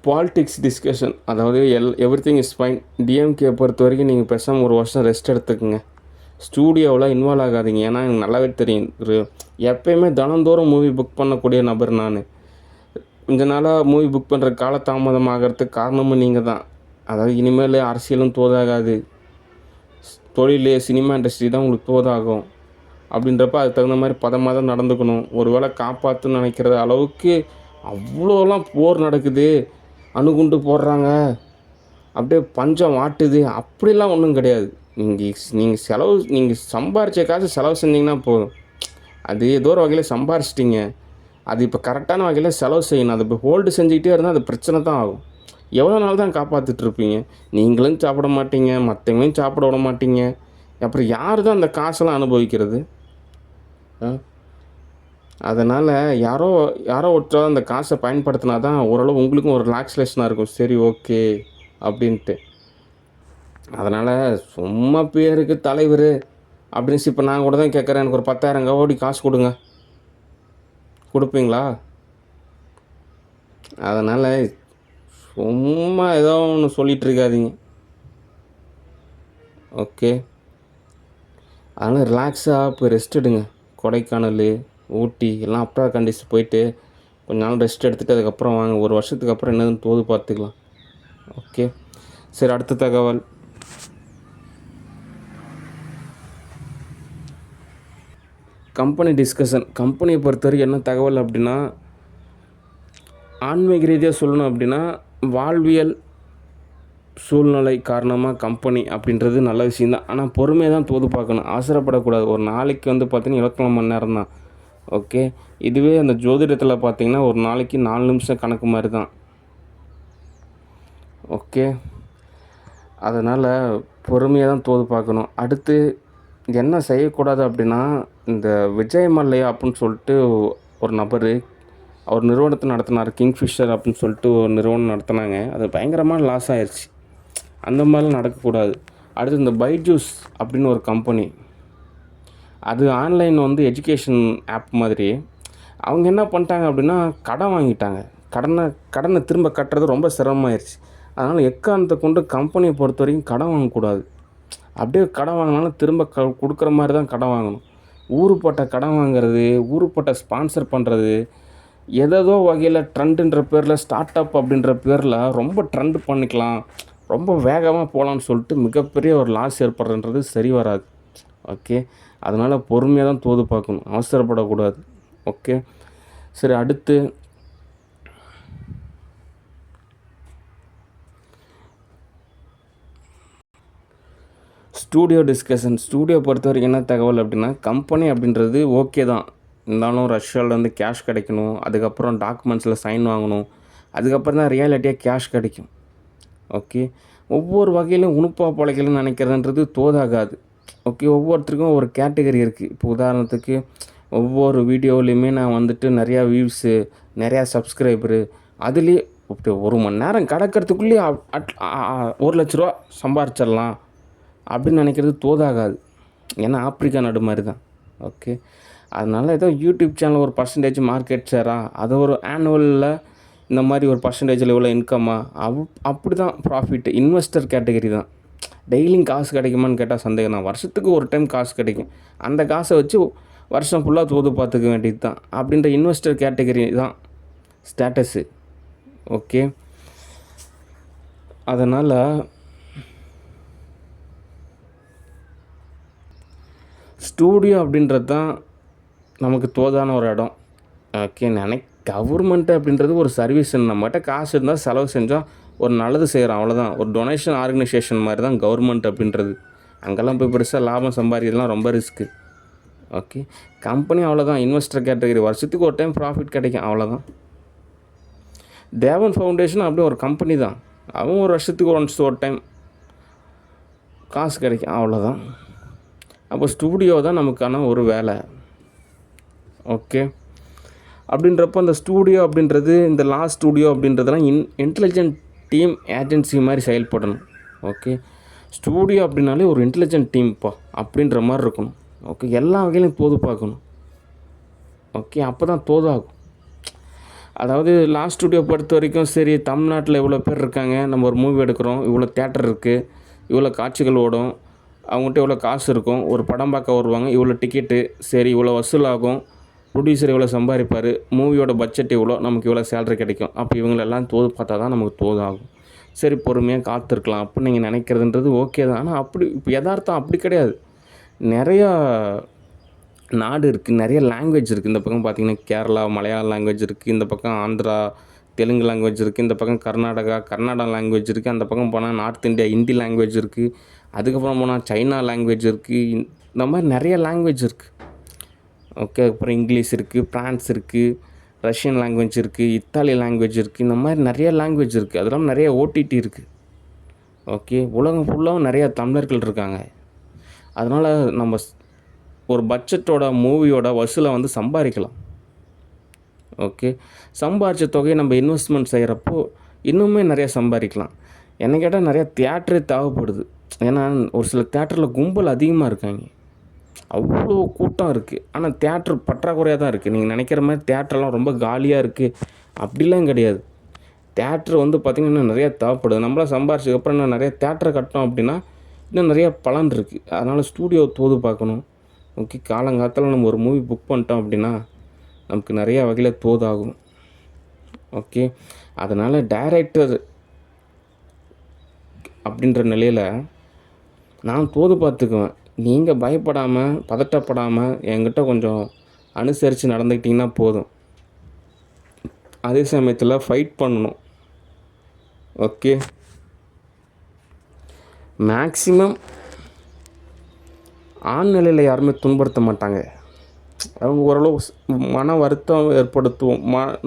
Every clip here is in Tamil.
பாலிடிக்ஸ் டிஸ்கஷன், அதாவது எவ்ரிதிங் இஸ் ஃபைன். டிஎம்கே பொறுத்த வரைக்கும் நீங்கள் பேசாமல் ஒரு வருஷம் ரெஸ்ட் எடுத்துக்கோங்க. ஸ்டூடியோவில் இன்வால்வ் ஆகாதீங்க. ஏன்னா எனக்கு நல்லாவே தெரியும், எப்போயுமே தினந்தோறும் மூவி புக் பண்ணக்கூடிய நபர் நான். கொஞ்ச நாளாக மூவி புக் பண்ணுற காலதாமதம் ஆகிறதுக்கு காரணமும் நீங்கள் தான். அதாவது இனிமேல் அரசியலும் தோதாகாது, தொழில் சினிமா இண்டஸ்ட்ரி தான் உங்களுக்கு தோதாகும். அப்படின்றப்ப அதுக்கு தகுந்த மாதிரி பதமாக தான் நடந்துக்கணும். ஒரு வேளை காப்பாற்றுன்னு நினைக்கிற அளவுக்கு அவ்வளோலாம் போர் நடக்குது, அணுகுண்டு போடுறாங்க, அப்படியே பஞ்சம் வாட்டுது, அப்படிலாம் ஒன்றும் கிடையாது. நீங்கள் சம்பாரித்த காசு செலவு செஞ்சிங்கன்னா போதும். அது ஏதோ ஒரு வகையில் சம்பாரிச்சிட்டிங்க, அது இப்போ கரெக்டான வகையில் செலவு செய்யணும். அது இப்போ ஹோல்டு செஞ்சுக்கிட்டே இருந்தால் அது பிரச்சனை தான் ஆகும். எவ்வளோ நாள் தான் காப்பாற்றிட்டுருப்பீங்க? நீங்களும் சாப்பிட மாட்டீங்க, மற்றவங்களையும் சாப்பிட விட மாட்டீங்க. அப்புறம் யார் தான் அந்த காசெல்லாம் அனுபவிக்கிறது? அதனால் யாரோ ஒருத்தர் அந்த காசை பயன்படுத்தினா தான் ஓரளவு உங்களுக்கும் ஒரு ரிலாக்ஸேஷனாக இருக்கும். சரி, ஓகே அப்படின்ட்டு. அதனால் சும்மா பேருக்கு தலைவர் அப்படின்னு இப்போ நான் கூட தான் கேட்குறேன், எனக்கு ஒரு 10,000 கோடி காசு கொடுங்க, கொடுப்பீங்களா? அதனால் சும்மா ஏதோ ஒன்று சொல்லிகிட்டு இருக்காதீங்க. ஓகே, அதனால் ரிலாக்ஸாக போய் ரெஸ்ட் எடுங்க. கொடைக்கானல், ஊட்டி எல்லாம் அப்ரா கண்டிஸ் போயிட்டு கொஞ்ச நாள் ரெஸ்ட் எடுத்துகிட்டு அதுக்கப்புறம் வாங்க. ஒரு வருஷத்துக்கு அப்புறம் என்னதுன்னு தோது பார்த்துக்கலாம். ஓகே, சரி, அடுத்த தகவல். Company discussion. கம்பெனியை பொறுத்தவரைக்கும் என்ன தகவல் அப்படின்னா, ஆன்மீக ரீதியாக சொல்லணும் அப்படின்னா, வாழ்வியல் சூழ்நிலை காரணமாக கம்பெனி அப்படின்றது நல்ல விஷயந்தான். ஆனால் பொறுமையாக தான் தோது பார்க்கணும், அவசரப்படக்கூடாது. ஒரு நாளைக்கு பார்த்திங்கன்னா 24 மணி நேரம் தான். ஓகே, இதுவே அந்த ஜோதிடத்தில் பார்த்திங்கன்னா ஒரு நாளைக்கு 4 நிமிஷம் கணக்கு மாதிரி தான். ஓகே, அதனால் பொறுமையாக தான் தோது பார்க்கணும். அடுத்து என்ன செய்யக்கூடாது அப்படின்னா, இந்த விஜய் மல்லையா அப்படின்னு சொல்லிட்டு ஒரு நபர், அவர் நிறுவனத்தை நடத்தினார். கிங்ஃபிஷர் அப்படின்னு சொல்லிட்டு ஒரு நிறுவனம் நடத்தினாங்க. அது பயங்கரமாக லாஸ் ஆயிடுச்சு. அந்த மாதிரிலாம் நடக்கக்கூடாது. அடுத்து இந்த பைஜூஸ் அப்படின்னு ஒரு கம்பெனி, அது ஆன்லைன் எஜுகேஷன் ஆப் மாதிரி. அவங்க என்ன பண்ணிட்டாங்க அப்படின்னா, கடன் வாங்கிட்டாங்க. கடனை திரும்ப கட்டுறது ரொம்ப சிரமமாயிருச்சு. அதனால் எக்காரணத்தை கொண்டு கம்பெனியை பொறுத்த வரைக்கும் கடன் வாங்கக்கூடாது. அப்படியே கடன் வாங்கினாலும் திரும்ப கொடுக்குற மாதிரி தான் கடன் வாங்கணும். ஊருப்பட்ட கடன் வாங்கிறது, ஊருப்பட்ட ஸ்பான்சர் பண்ணுறது, ஏதோ வகையில் ட்ரெண்டுன்ற பேரில், ஸ்டார்ட் அப் அப்படின்ற பேரில் ரொம்ப ட்ரெண்டு பண்ணிக்கலாம், ரொம்ப வேகமாக போகலான்னு சொல்லிட்டு மிகப்பெரிய ஒரு லாஸ் ஏற்படுறன்றது சரி வராது. ஓகே, அதனால் பொறுமையாக தான் தோது பார்க்கணும், அவசரப்படக்கூடாது. ஓகே, சரி, அடுத்து ஸ்டூடியோ டிஸ்கஷன். ஸ்டூடியோ பொறுத்த வரைக்கும் என்ன தகவல் அப்படின்னா, கம்பெனி அப்படின்றது ஓகே தான், இருந்தாலும் ரஷ்யாவிலேருந்து கேஷ் கிடைக்கணும், அதுக்கப்புறம் டாக்குமெண்ட்ஸில் சைன் வாங்கணும், அதுக்கப்புறம் தான் ரியாலிட்டியாக கேஷ் கிடைக்கும். ஓகே, ஒவ்வொரு வகையிலும் உணுப்பாக பிழைக்கலன்னு நினைக்கிறதுன்றது தோதாகாது. ஓகே, ஒவ்வொருத்தருக்கும் ஒரு கேட்டகரி இருக்குது. இப்போ உதாரணத்துக்கு ஒவ்வொரு வீடியோலையுமே நான் நிறையா வியூஸு, நிறையா சப்ஸ்கிரைபரு, அதுலேயே இப்படி 1 மணி நேரம் கிடக்கிறதுக்குள்ளேயே 1,00,000 ரூபா சம்பாரிச்சிடலாம் அப்படின்னு நினைக்கிறது தோதாகாது. ஏன்னா ஆப்பிரிக்கா நாடு மாதிரி தான். ஓகே, அதனால் ஏதோ யூடியூப் சேனல் ஒரு பர்சன்டேஜ் மார்க்கெட் ஷேராக, அதை ஒரு ஆனுவலில் இந்த மாதிரி ஒரு பர்சன்டேஜில் இவ்வளோ இன்கம்மா, அப்படி தான் ப்ராஃபிட். இன்வெஸ்டர் கேட்டகரி தான். டெய்லியும் காசு கிடைக்குமான்னு கேட்டால் சந்தேகம் தான். வருஷத்துக்கு ஒரு டைம் காசு கிடைக்கும், அந்த காசை வச்சு வருஷம் ஃபுல்லாக தோது பார்த்துக்க வேண்டியது தான். அப்படின்ற இன்வெஸ்டர் கேட்டகரி தான் ஸ்டேட்டஸு. ஓகே, அதனால் ஸ்டூடியோ அப்படின்றது தான் நமக்கு தோதான ஒரு இடம். ஓகே, கவர்மெண்ட்டு அப்படின்றது ஒரு சர்வீஸ். நம்மகிட்ட காசு இருந்தால் செலவு செஞ்சால் ஒரு நல்லது செய்கிறோம், அவ்வளோதான். ஒரு டொனேஷன் ஆர்கனைசேஷன் மாதிரி தான் கவர்மெண்ட் அப்படின்றது. அங்கெல்லாம் போய் பெருசாக லாபம் சம்பாதிக்கிறதுலாம் ரொம்ப ரிஸ்க்கு. ஓகே, கம்பெனி அவ்வளோதான், இன்வெஸ்டர் கேட்டகரி, வருஷத்துக்கு ஒரு டைம் ப்ராஃபிட் கிடைக்கும், அவ்வளோதான். தேவன் ஃபவுண்டேஷன் அப்படியே ஒரு கம்பெனி தான், அவங்க ஒரு வருஷத்துக்கு ஒரு டைம் காசு கிடைக்கும், அவ்வளோதான். அப்போ ஸ்டூடியோ தான் நமக்கான ஒரு வேலை. ஓகே, அப்படின்றப்போ அந்த ஸ்டூடியோ அப்படின்றது, இந்த ஸ்டூடியோ அப்படின்றதெல்லாம் இன்டெலிஜென்ட் டீம் ஏஜென்சி மாதிரி செயல்படணும். ஓகே, ஸ்டூடியோ அப்படின்னாலே ஒரு இன்டெலிஜென்ட் டீம்ப்பா அப்படின்ற மாதிரி இருக்கணும். ஓகே, எல்லா வகையிலையும் தோது பார்க்கணும். ஓகே, அப்போ தான் தோதாகும். அதாவது லாஸ்ட் ஸ்டுடியோ பொறுத்த வரைக்கும் சரி, தமிழ்நாட்டில் இவ்வளோ பேர் இருக்காங்க, நம்ம ஒரு மூவி எடுக்கிறோம், இவ்வளோ தேட்டர் இருக்குது, இவ்வளோ காட்சிகள் ஓடும், அவங்ககிட்ட இவ்வளோ காசு இருக்கும், ஒரு படம் பார்க்க வருவாங்க, இவ்வளோ டிக்கெட்டு, சரி இவ்வளோ வசூலாகும், ப்ரொடியூசர் இவ்வளோ சம்பாதிப்பார், மூவியோட பட்ஜெட் இவ்வளோ, நமக்கு இவ்வளோ சேலரி கிடைக்கும். அப்போ இவங்களெல்லாம் தோது பார்த்தா தான் நமக்கு தோதாகும். சரி பொறுமையாக காத்திருக்கலாம் அப்படின்னு நீங்கள் நினைக்கிறதுன்றது ஓகே தான். ஆனால் அப்படி இப்போ யதார்த்தம் அப்படி கிடையாது. நிறையா நாடு இருக்குது, நிறைய லாங்குவேஜ் இருக்குது. இந்த பக்கம் பார்த்திங்கன்னா கேரளா மலையாள லாங்குவேஜ் இருக்குது, இந்த பக்கம் ஆந்திரா தெலுங்கு லாங்குவேஜ் இருக்குது, இந்த பக்கம் கர்நாடகா லாங்குவேஜ் இருக்குது, அந்த பக்கம் போனால் நார்த் இந்தியா ஹிந்தி லாங்குவேஜ் இருக்குது, அதுக்கப்புறம் போனால் சைனா லாங்குவேஜ் இருக்குது. இந்த மாதிரி நிறைய லாங்குவேஜ் இருக்குது. ஓகே, அப்புறம் இங்கிலீஷ் இருக்குது, ஃப்ரான்ஸ் இருக்குது, ரஷ்யன் லாங்குவேஜ் இருக்குது, இத்தாலி லாங்குவேஜ் இருக்குது. இந்த மாதிரி நிறைய லாங்குவேஜ் இருக்குது. அதெல்லாம் நிறைய ஓடிடி இருக்குது. ஓகே, உலகம் ஃபுல்லாகவும் நிறையா தமிழர்கள் இருக்காங்க. அதனால் நம்ம ஒரு பட்ஜெட்டோட மூவியோட வசூலை வந்து சம்பாதிக்கலாம். ஓகே, சம்பாதிச்ச தொகையை நம்ம இன்வெஸ்ட்மெண்ட் செய்கிறப்போ இன்னுமே நிறையா சம்பாதிக்கலாம். என்ன கேட்டால் நிறையா தியேட்டரே தேவைப்படுது. ஏன்னா ஒரு சில தியேட்டரில் கும்பல் அதிகமாக இருக்காங்க, அவ்வளோ கூட்டம் இருக்குது. ஆனால் தியேட்டர் பற்றாக்குறையாக தான் இருக்குது. நீங்கள் நினைக்கிற மாதிரி தியேட்டர்லாம் ரொம்ப காலியாக இருக்குது அப்படிலாம் கிடையாது. தியேட்டர் வந்து பார்த்திங்கன்னா இன்னும் நிறையா தேவைப்படுது. நம்மளாம் சம்பாரிச்சதுக்கப்புறம் இன்னும் நிறையா தியேட்டரை கட்டணும் அப்படின்னா இன்னும் நிறையா பலன் இருக்குது. அதனால் ஸ்டூடியோ தோது பார்க்கணும். ஓகே, காலங்காலத்தில் நம்ம ஒரு மூவி புக் பண்ணிட்டோம் அப்படின்னா நமக்கு நிறையா வகையில் தோதாகும். ஓகே, அதனால் டைரக்டர் அப்படின்ற நிலையில் நான் தோது பார்த்துக்குவேன். நீங்கள் பயப்படாமல் பதட்டப்படாமல் என்கிட்ட கொஞ்சம் அனுசரித்து நடந்துக்கிட்டிங்கன்னா போதும். அதே சமயத்தில் ஃபைட் பண்ணணும். ஓகே, மேக்ஸிமம் ஆண் நிலையில் யாருமே துன்புறுத்த மாட்டாங்க. அவங்க ஓரளவு மன வருத்தம்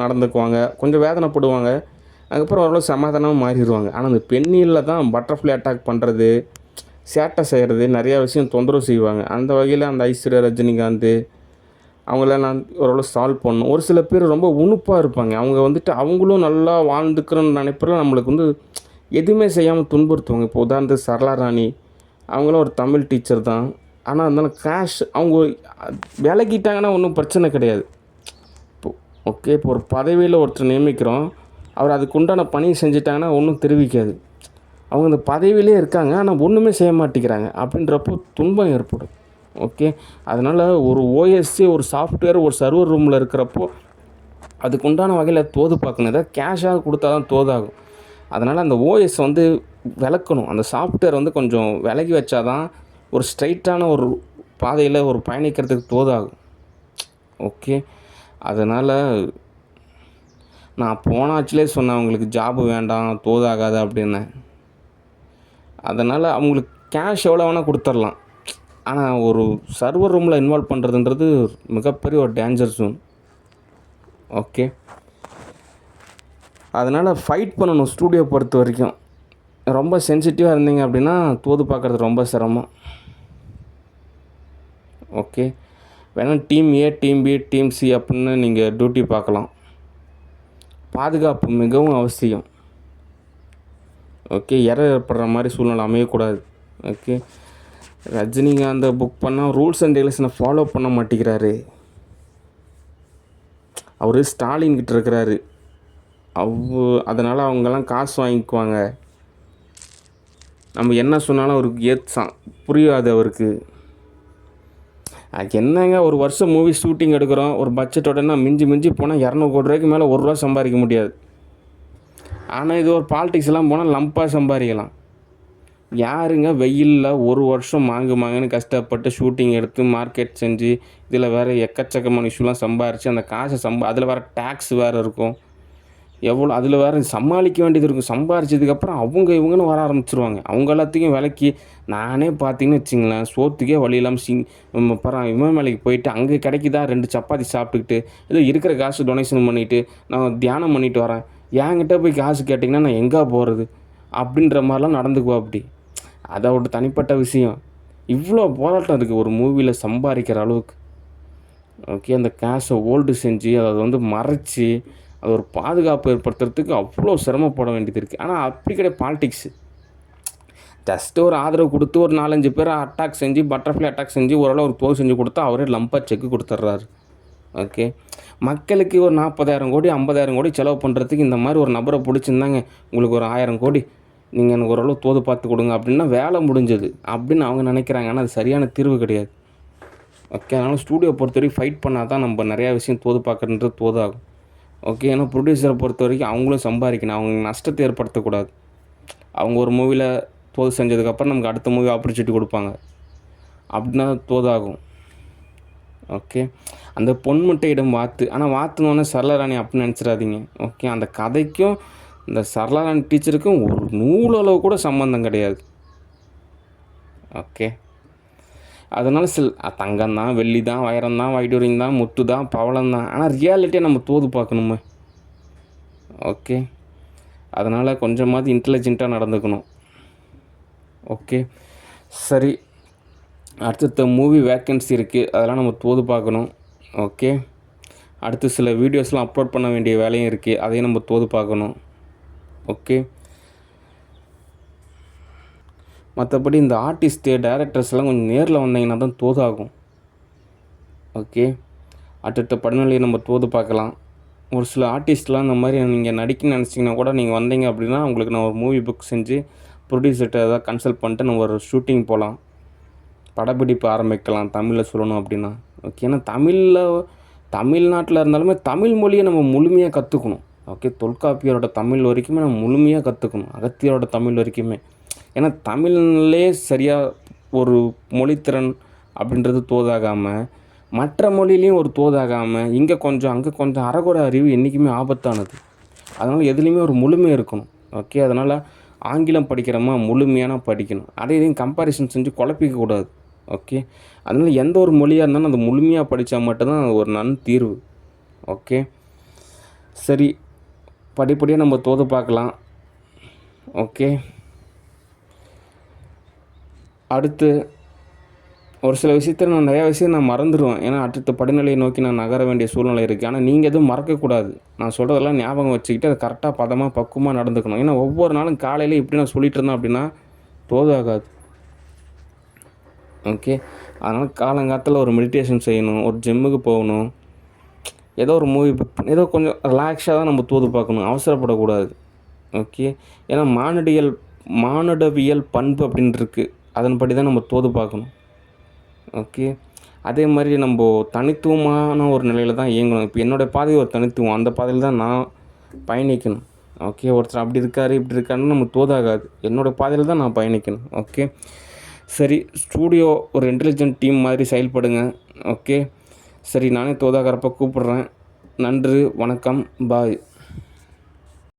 நடந்துக்குவாங்க, கொஞ்சம் வேதனைப்படுவாங்க, அதுக்கப்புறம் ஓரளவு சமாதானமாக மாறிடுவாங்க. ஆனால் அந்த பெண்ணியில் தான் பட்டர்ஃப்ளை அட்டாக் பண்ணுறது, சேட்டை செய்கிறது, நிறையா விஷயம் தொந்தரவு செய்வாங்க. அந்த வகையில் அந்த ஐஸ்வர்யா, ரஜினிகாந்த் அவங்கள நான் ஓரளவு சால்வ் பண்ணணும். ஒரு சில பேர் ரொம்ப உணுப்பாக இருப்பாங்க. அவங்க வந்துட்டு அவங்களும் நல்லா வாழ்ந்துக்கிறோன்னு நினைப்பில் நம்மளுக்கு வந்து எதுவுமே செய்யாமல் துன்புறுத்துவாங்க. இப்போ உதாரணத்துக்கு சரளா ராணி, அவங்களும் ஒரு தமிழ் டீச்சர் தான். ஆனால் இருந்தாலும் கேஷ் அவங்க விலகிட்டாங்கன்னா ஒன்றும் பிரச்சனை கிடையாது. ஓகே, இப்போ ஒரு பதவியில் ஒருத்தர் நியமிக்கிறோம், அவர் அதுக்கு உண்டான பணியை செஞ்சிட்டாங்கன்னா ஒன்றும் தெரிவிக்காது. அவங்க அந்த பதவியிலே இருக்காங்க, ஆனால் ஒன்றுமே செய்ய மாட்டேங்கிறாங்க அப்படின்றப்போ துன்பம் ஏற்படும். ஓகே, அதனால் ஒரு ஓஎஸ்சி, ஒரு சாஃப்ட்வேர், ஒரு சர்வர் ரூமில் இருக்கிறப்போ அதுக்கு உண்டான வகையில் தோது பார்க்கணும். ஏதாவது கேஷாக கொடுத்தா தான் தோதாகும். அதனால் அந்த ஓஎஸ் வந்து விளக்கணும். அந்த சாஃப்ட்வேர் வந்து கொஞ்சம் விலகி வச்சா தான் ஒரு ஸ்ட்ரைட்டான ஒரு பாதையில் ஒரு பயணிக்கிறதுக்கு தோதாகும். ஓகே, அதனால் நான் போனாச்சிலே சொன்னேன் அவங்களுக்கு ஜாபு வேண்டாம், தோதாகாது அப்படின்னேன். அதனால் அவங்களுக்கு கேஷ் எவ்வளோ வேணால் கொடுத்துர்லாம். ஆனால் ஒரு சர்வர் ரூமில் இன்வால்வ் பண்ணுறதுன்றது மிகப்பெரிய ஒரு டேஞ்சர் ஜோன். ஓகே, அதனால் ஃபைட் பண்ணணும். ஸ்டூடியோ பொறுத்த வரைக்கும் ரொம்ப சென்சிட்டிவாக இருந்தீங்க அப்படின்னா தோது பார்க்குறது ரொம்ப சிரமம். ஓகே, வேணால் team A, team B, team C அப்படின்னு நீங்கள் டியூட்டி பார்க்கலாம். பாதுகாப்பு மிகவும் அவசியம். ஓகே, ஏற்படுற மாதிரி சூழ்நிலை அமையக்கூடாது. ஓகே, ரஜினிகாந்தை புக் பண்ணால் ரூல்ஸ் அண்ட் ரெகுலேஷனை ஃபாலோ பண்ண மாட்டேங்கிறாரு. அவர் ஸ்டாலின் கிட்ட இருக்கிறாரு. அதனால் அவங்கெல்லாம் காசு வாங்கிக்குவாங்க. நம்ம என்ன சொன்னாலும் அவருக்கு புரியாது. அவருக்கு என்னங்க, ஒரு வருஷம் மூவி ஷூட்டிங் எடுக்கிறோம், ஒரு பட்ஜெட்டோடனா மிஞ்சி போனால் 200 கோடி ரூபாய்க்கு மேலே ஒரு ரூபா சம்பாதிக்க முடியாது. ஆனால் இது ஒரு பாலிடிக்ஸ்லாம் போனால் லம்பாக சம்பாதிக்கலாம். யாருங்க வெயிலில் ஒரு வருஷம் மாங்குன்னு கஷ்டப்பட்டு ஷூட்டிங் எடுத்து மார்க்கெட் செஞ்சு இதில் வேறு எக்கச்சக்கமான இஷ்யூலாம் சம்பாரித்து அந்த காசை அதில் வேறு டேக்ஸ் வேறு இருக்கும், எவ்வளோ அதில் வேறு சமாளிக்க வேண்டியது இருக்கும். சம்பாரிச்சதுக்கப்புறம் இவங்கன்னு வர ஆரம்பிச்சிருவாங்க. அவங்க எல்லாத்தையும் விலைக்கு நானே பார்த்தீங்கன்னு வச்சிங்களேன், சோத்துக்கே வழி இல்லாமல் இமயமலைக்கு போயிட்டு அங்கே கிடைக்குதா 2 சப்பாத்தி சாப்பிட்டுக்கிட்டு ஏதோ இருக்கிற காசு டொனேஷன் பண்ணிவிட்டு நான் தியானம் பண்ணிட்டு வரேன், என்கிட்ட போய் காசு கேட்டிங்கன்னா நான் எங்கே போகிறது அப்படின்ற மாதிரிலாம் நடந்துக்குவா. அப்படி அதோட தனிப்பட்ட விஷயம். இவ்வளோ போராட்டம் இருக்குது ஒரு மூவியில் சம்பாதிக்கிற அளவுக்கு. ஓகே, அந்த கேஷை ஹோல்டு செஞ்சு அதை வந்து மறைச்சி அது ஒரு பாதுகாப்பு ஏற்படுத்துறதுக்கு அவ்வளோ சிரமப்பட வேண்டியது இருக்குது. ஆனால் அப்படி கிடையாது பாலிடிக்ஸு. ஜஸ்ட்டு ஒரு ஆதரவு கொடுத்து ஒரு 4-5 பேர் அட்டாக் செஞ்சு பட்டர்ஃப்ளை அட்டாக் செஞ்சு ஓரளவு ஒரு தோது செஞ்சு கொடுத்தா அவரே லம்பாக செக்கு கொடுத்துட்றாரு. ஓகே. மக்களுக்கு ஒரு 40,000 கோடி 50,000 கோடி செலவு பண்ணுறதுக்கு இந்த மாதிரி ஒரு நபரை பிடிச்சிருந்தாங்க, உங்களுக்கு ஒரு 1000 கோடி நீங்கள் எனக்கு ஓரளவு தோது பார்த்து கொடுங்க அப்படின்னா வேலை முடிஞ்சது அப்படின்னு அவங்க நினைக்கிறாங்க. ஆனால் அது சரியான தீர்வு கிடையாது. ஓகே. அதனால் ஸ்டூடியோ பொறுத்தவரைக்கும் ஃபைட் பண்ணால் தான் நம்ம நிறையா விஷயம் தோது பார்க்குறன்றது தோதாகும். ஓகே. ஏன்னா ப்ரொடியூசரை பொறுத்த வரைக்கும் அவங்களும் சம்பாதிக்கணும், அவங்க நஷ்டத்தை ஏற்படுத்தக்கூடாது. அவங்க ஒரு மூவியில் தோது செஞ்சதுக்கப்புறம் நமக்கு அடுத்த மூவி ஆப்பர்ச்சுனிட்டி கொடுப்பாங்க, அப்படின்னா தோதாகும். ஓகே. அந்த பொன்முட்டையிடம் வாத்து, ஆனால் வாத்துனோடனே சரளாராணி அப்படின்னு நினச்சிடாதீங்க. ஓகே. அந்த கதைக்கும் இந்த சரளாராணி டீச்சருக்கும் ஒரு நூலளவு கூட சம்மந்தம் கிடையாது. ஓகே. அதனால் தங்கம் தான், வெள்ளி தான், வைரம் தான், வைடூரியம் தான், முத்து தான், பவளம் தான், ஆனால் ரியாலிட்டியாக நம்ம தோது பார்க்கணுமே. ஓகே. அதனால் கொஞ்சமாவது இன்டெலிஜென்ட்டாக நடந்துக்கணும். ஓகே. சரி, அடுத்த மூவி வேக்கன்சி இருக்குது, அதெல்லாம் நம்ம தோது பார்க்கணும். ஓகே. அடுத்து சில வீடியோஸ்லாம் அப்லோட் பண்ண வேண்டிய வேலையும் இருக்குது, அதையும் நம்ம தோது பார்க்கணும். ஓகே. மற்றபடி இந்த ஆர்டிஸ்ட்டு டைரக்டர்ஸ்லாம் கொஞ்சம் நேரில் வந்தீங்கன்னா தான் தோதாகும். ஓகே. அடுத்த படநிலையை நம்ம தோது பார்க்கலாம். ஒரு சில ஆர்டிஸ்ட்லாம் இந்த மாதிரி நீங்கள் நடிக்கணும்னு நினச்சிங்கன்னா கூட நீங்கள் வந்தீங்க அப்படின்னா உங்களுக்கு நான் ஒரு மூவி புக் செஞ்சு ப்ரொடியூசர்கிட்ட ஏதாவது கன்சல்ட் பண்ணிட்டு நம்ம ஒரு ஷூட்டிங் போகலாம், படப்பிடிப்பு ஆரம்பிக்கலாம் தமிழில் சொல்லணும் அப்படின்னா. ஓகே. ஏன்னா தமிழ்நாட்டில் இருந்தாலுமே தமிழ் மொழியை நம்ம முழுமையாக கற்றுக்கணும். ஓகே. தொல்காப்பியரோட தமிழ் வரைக்குமே நம்ம முழுமையாக கற்றுக்கணும், அகத்தியரோட தமிழ் வரைக்குமே. ஏன்னா தமிழ்லே சரியாக ஒரு மொழித்திறன் அப்படின்றது தோதாகாமல், மற்ற மொழிலையும் ஒரு தோதாகாமல், இங்கே கொஞ்சம் அங்கே கொஞ்சம் அறகுறை அறிவு என்றைக்குமே ஆபத்தானது. அதனால் எதுலேயுமே ஒரு முழுமை இருக்கணும். ஓகே. அதனால் ஆங்கிலம் படிக்கிறோமா முழுமையான படிக்கணும், அதே இதையும் கம்பேரிசன் செஞ்சு குழப்பிக்கக்கூடாது. ஓகே. அதனால் எந்த ஒரு மொழியாக இருந்தாலும் அது முழுமையாக படித்தா மட்டும்தான் ஒரு தீர்வு. ஓகே. சரி, படிப்படியாக நம்ம தோது பார்க்கலாம். ஓகே. அடுத்து ஒரு சில விஷயத்தில் நான் நிறையா விஷயம் நான் மறந்துடுவேன், ஏன்னா அடுத்த படிநிலையை நோக்கி நான் நகர வேண்டிய சூழ்நிலை இருக்குது. ஆனால் நீங்கள் எதுவும் மறக்கக்கூடாது, நான் சொல்கிறதெல்லாம் ஞாபகம் வச்சுக்கிட்டு அதை கரெக்டாக பதமாக பக்குவமாக நடந்துக்கணும். ஏன்னா ஒவ்வொரு நாளும் காலையில் இப்படி நான் சொல்லிகிட்டு இருந்தேன் அப்படின்னா தோதாகாது. ஓகே. அதனால் காலங்காலத்தில் ஒரு மெடிடேஷன் செய்யணும், ஒரு ஜிம்முக்கு போகணும், ஏதோ ஒரு மூவி புக் பண்ணி ஏதோ கொஞ்சம் ரிலாக்ஸாக தான் நம்ம தோது பார்க்கணும், அவசரப்படக்கூடாது. ஓகே. ஏன்னா மானுடவியல் பண்பு அப்படின்னு இருக்குது, அதன்படி தான் நம்ம தோது பார்க்கணும். ஓகே. அதே மாதிரி நம்ம தனித்துவமான ஒரு நிலையில் தான் இயங்கணும். இப்போ என்னோடய பாதை ஒரு தனித்துவம், அந்த பாதையில் தான் நான் பயணிக்கணும். ஓகே. ஒருத்தர் அப்படி இருக்கார் இப்படி இருக்காருன்னு நம்ம தோதாகாது, என்னோடய பாதையில் தான் நான் பயணிக்கணும். ஓகே. சரி, ஸ்டூடியோ ஒரு இன்டெலிஜென்ட் டீம் மாதிரி செயல்படுங்க. ஓகே. சரி, நானே தோதாகிறப்ப கூப்பிட்றேன். நன்றி, வணக்கம், பாய்.